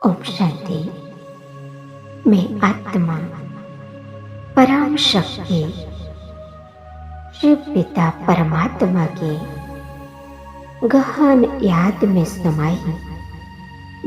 ओम शांति। मैं आत्मा परम शक्ति शिव पिता परमात्मा की गहन याद में समाई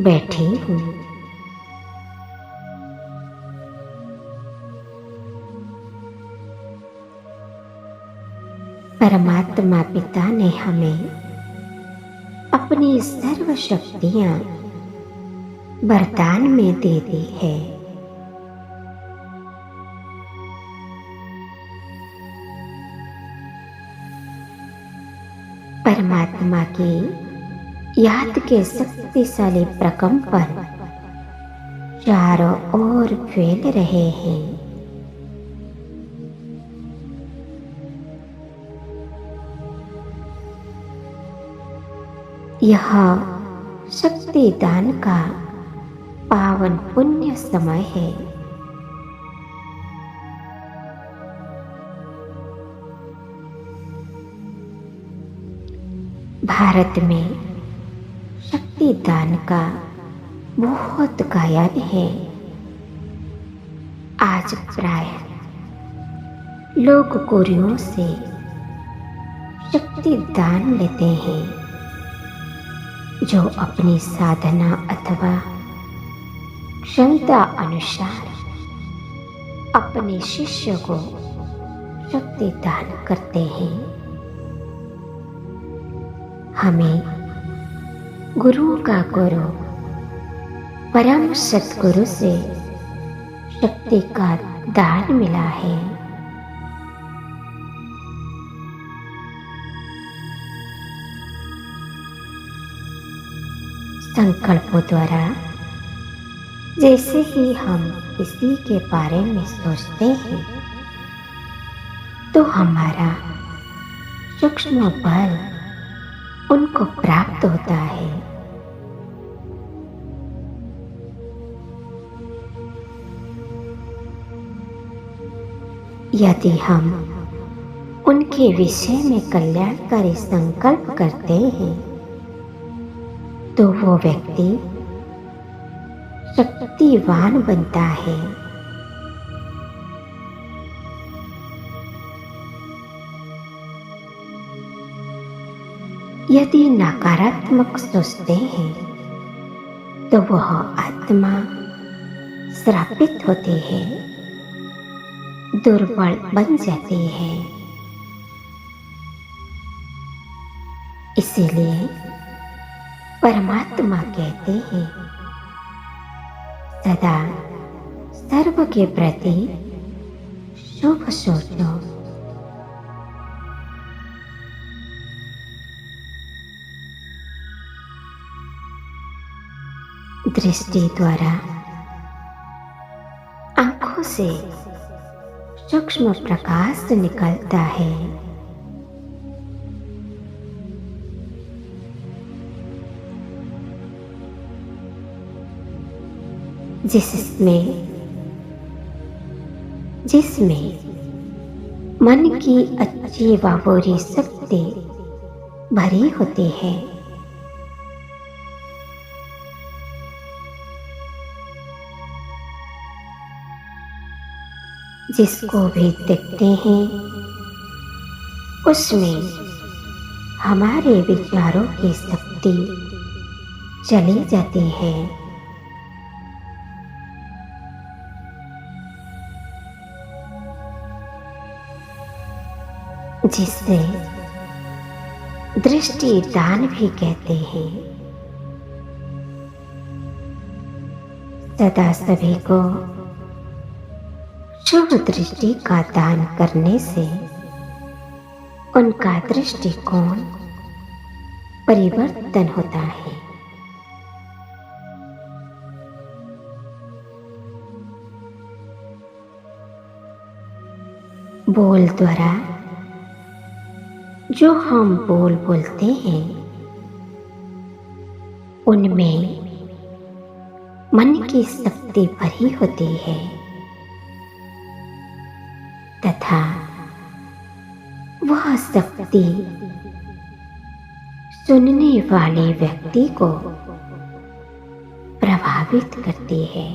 बैठी हूँ। परमात्मा पिता ने हमें अपनी सर्व शक्तियाँ वरदान में दे दी है। परमात्मा की याद के शक्तिशाली प्रकंपन चारों ओर फैल रहे हैं। यह शक्ति दान का पावन पुण्य समय है। भारत में शक्ति दान का बहुत गायन है। आज प्राय लोग गुरुओं से शक्ति दान लेते हैं, जो अपनी साधना अथवा क्षमता अनुसार अपने शिष्य को शक्ति दान करते हैं। हमें गुरुओं का गुरु परम सद्गुरु से शक्ति का दान मिला है। संकल्पों द्वारा जैसे ही हम किसी के बारे में सोचते हैं तो हमारा सूक्ष्म बल उनको प्राप्त होता है। यदि हम उनके विषय में कल्याणकारी संकल्प करते हैं तो वो व्यक्ति शक्तिवान बनता है। यदि नकारात्मक सोचते हैं तो वह आत्मा श्रापित होती है, दुर्बल बन जाती है। इसीलिए परमात्मा कहते हैं, सदा सर्व के प्रति शुभ सोचो। दृष्टि द्वारा आंखों से सूक्ष्म प्रकाश निकलता है। जिसमें मन की अच्छी व बुरी शक्ति भरी होती है, जिसको भी देखते हैं उसमें हमारे विचारों की शक्ति चली जाती है। जिसे दृष्टि दान भी कहते हैं। सदा सभी को शुभ दृष्टि का दान करने से उनका दृष्टिकोण परिवर्तन होता है। बोल द्वारा जो हम बोलते हैं उनमें मन की शक्ति भरी होती है तथा वह शक्ति सुनने वाले व्यक्ति को प्रभावित प्रभावित करती है।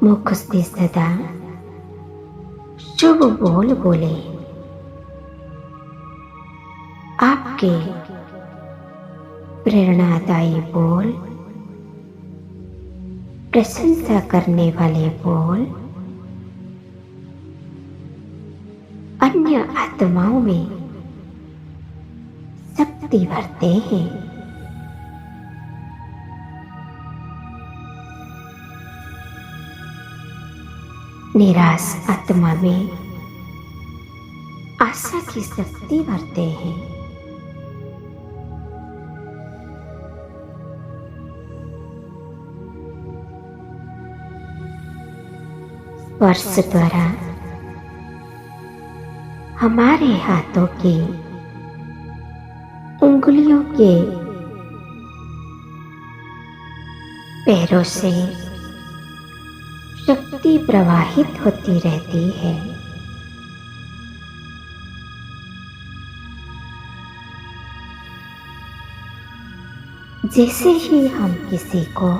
मुख से सदा शुभ बोल बोले। आपके प्रेरणादायी बोल, प्रशंसा करने वाले बोल अन्य आत्माओं में शक्ति भरते हैं। निराश आत्मा में आशा की शक्ति भरते हैं। स्पर्श द्वारा हमारे हाथों की उंगलियों के पैरों से शक्ति प्रवाहित होती रहती है। जैसे ही हम किसी को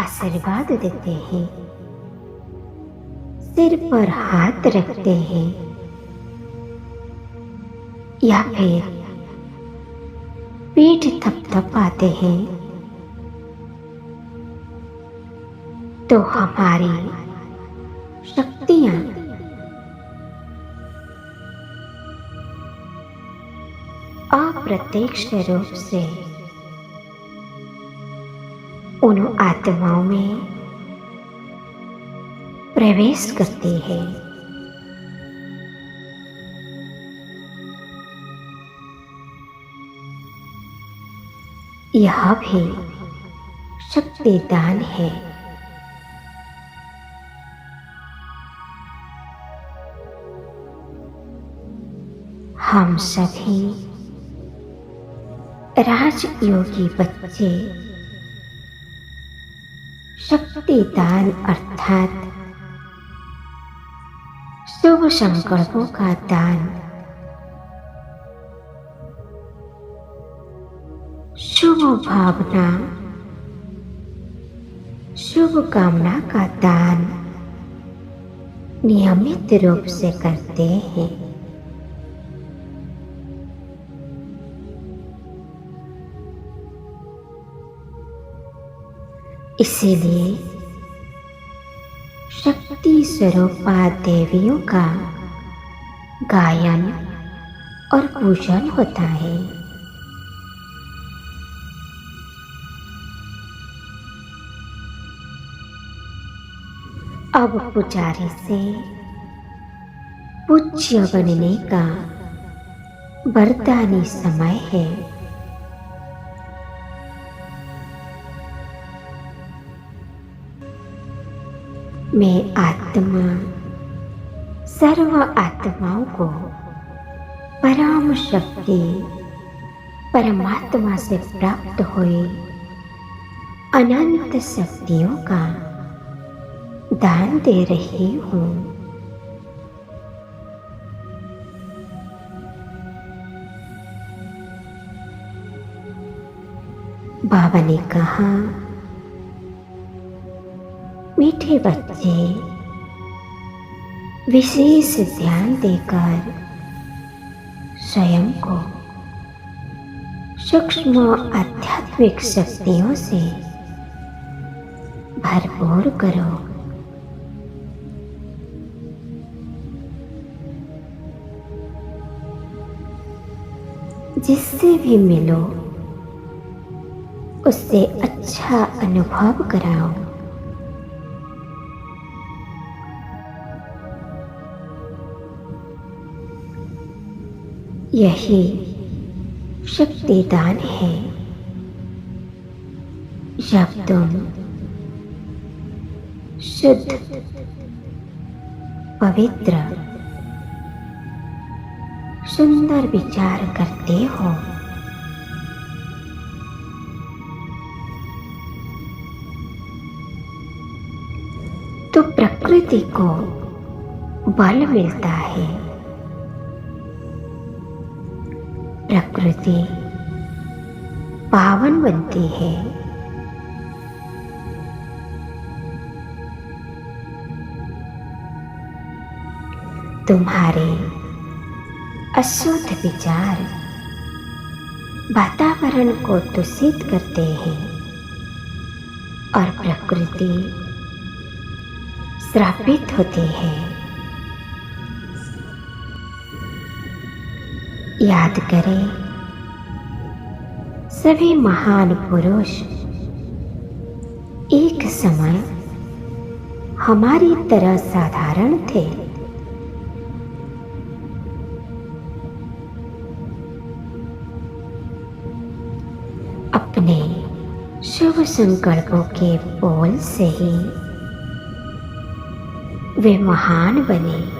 आशीर्वाद देते हैं, सिर पर हाथ रखते हैं या फिर पीठ थपथपाते हैं, तो हमारी शक्तियां अप्रत्यक्ष रूप से उन आत्माओं में प्रवेश करती है। यह भी शक्तिदान है। हम सभी राजयोगी बच्चे शक्तिदान अर्थात शुभ संकल्पों का दान, शुभ भावना, शुभ कामना का दान नियमित रूप से करते हैं। इसीलिए शक्ति स्वरूपा देवियों का गायन और पूजन होता है। अब पुजारी से पूज्य बनने का वरदानी समय है। मैं आत्मा सर्व आत्माओं को परम शक्ति परमात्मा से प्राप्त हुई अनंत शक्तियों का दान दे रही हूँ। बाबा ने कहा, मीठे बच्चे विशेष ध्यान देकर स्वयं को सूक्ष्म आध्यात्मिक शक्तियों से भरपूर करो। जिससे भी मिलो उससे अच्छा अनुभव कराओ। यही शक्तिदान है। जब तुम शुद्ध, पवित्र, सुंदर विचार करते हो, तो प्रकृति को बल मिलता है। प्रकृति पावन बनती है। तुम्हारे अशुद्ध विचार वातावरण को दूषित करते हैं और प्रकृति श्रापित होती है। याद करें, सभी महान पुरुष एक समय हमारी तरह साधारण थे। अपने शुभ संकल्पों के बोल से ही वे महान बने।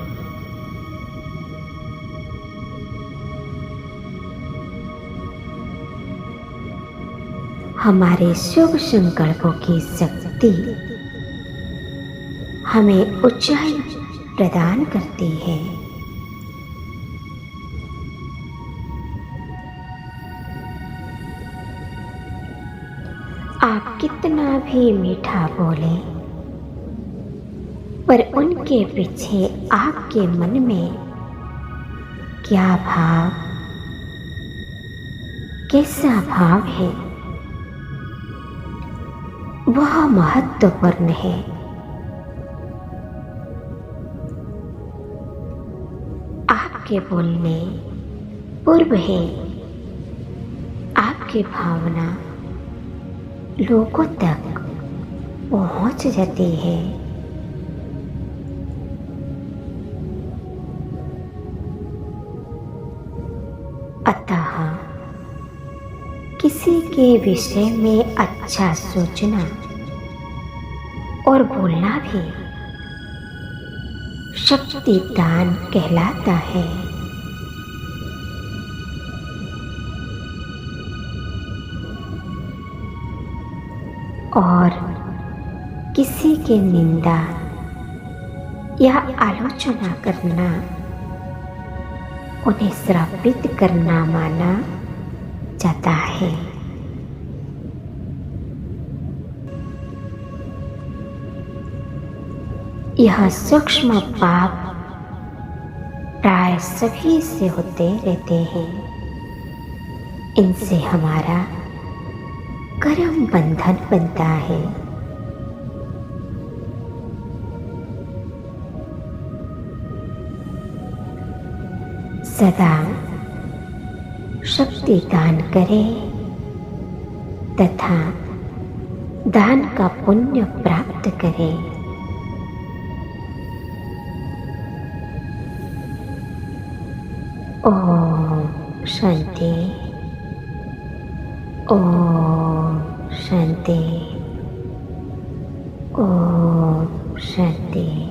हमारे शुभ संकल्पों की शक्ति हमें ऊंचाई प्रदान करती है। आप कितना भी मीठा बोले, पर उनके पीछे आपके मन में क्या भाव, कैसा भाव है, वह महत्वपूर्ण है। आपके बोलने पूर्व ही आपकी भावना लोगों तक पहुंच जाती है। अतः किसी के विषय में अच्छा सोचना और बोलना भी शक्ति दान कहलाता है। और किसी की निंदा या आलोचना करना, उन्हें श्रापित करना माना जाता है। यह सूक्ष्म पाप प्राय सभी से होते रहते हैं। इनसे हमारा कर्म बंधन बनता है। सदा शक्ति दान करें तथा दान का पुण्य प्राप्त करें। ओम शांति, ओम शांति, ओम शांति।